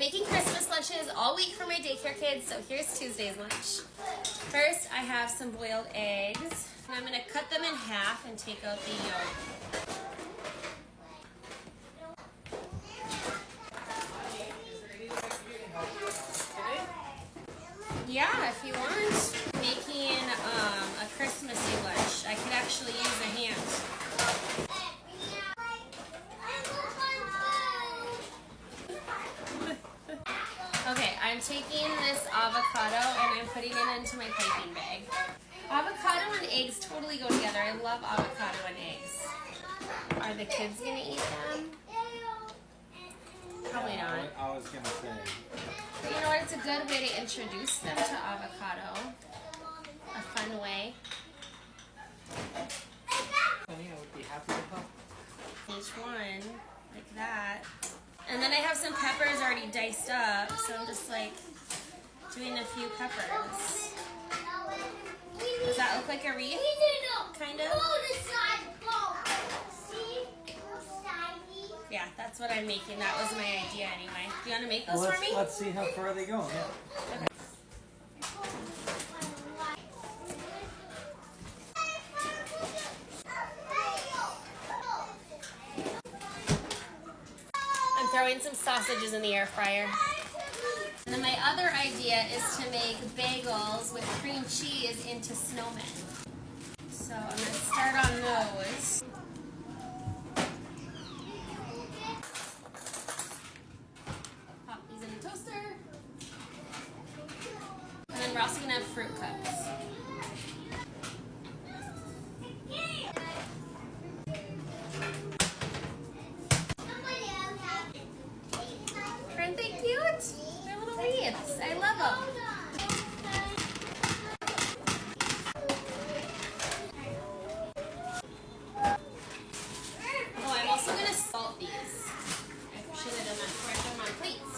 Making Christmas lunches all week for my daycare kids, so here's Tuesday's lunch. First, I have some boiled eggs, and I'm going to cut them in half and take out the yolk. Yeah, if you want. Making a Christmassy lunch. I could actually use a hand. Okay, I'm taking this avocado and I'm putting it into my piping bag. Avocado and eggs totally go together. I love avocado and eggs. Are the kids gonna eat them? Probably not. I was gonna say. But you know what? It's a good way to introduce them to avocado. A fun way. Honey, I would be happy to help. Each one, like that. And then I have some peppers already diced up, so I'm just like doing a few peppers. Does that look like a wreath? Kind of? Yeah, that's what I'm making. That was my idea anyway. Do you want to make those for me? Let's see how far they go. Yeah. Okay. I'm throwing some sausages in the air fryer. And then my other idea is to make bagels with cream cheese into snowmen. So I'm going to start on those. Pop these in the toaster. And then we're also going to have fruit cups. Aren't they cute? They're little wreaths. I love them. Oh, I'm also going to salt these. I should have done that before I put them on plates.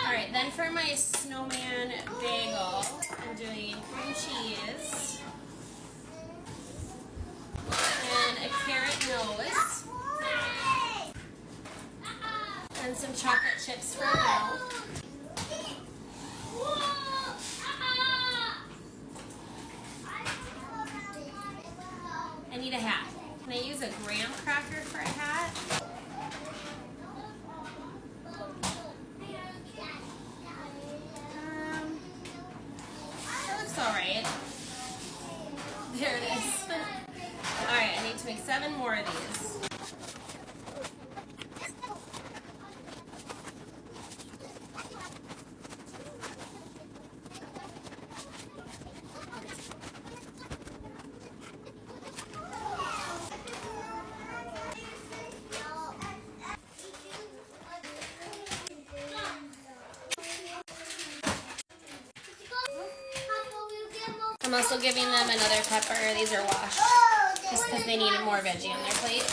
Alright, then for my snowman bagel, I'm doing cream cheese and a carrot nose and some chocolate chips for a mouth. I need a hat. Can I use a graham cracker for a hat? That looks alright. There it is. Alright, I need to make 7 more of these. I'm also giving them another pepper. These are washed, just because they need more veggie on their plate.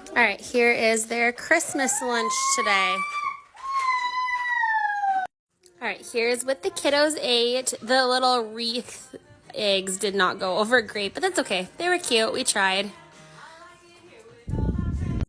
Alright, here is their Christmas lunch today. Alright, here's what the kiddos ate. The little wreath eggs did not go over great, but that's okay. They were cute. We tried.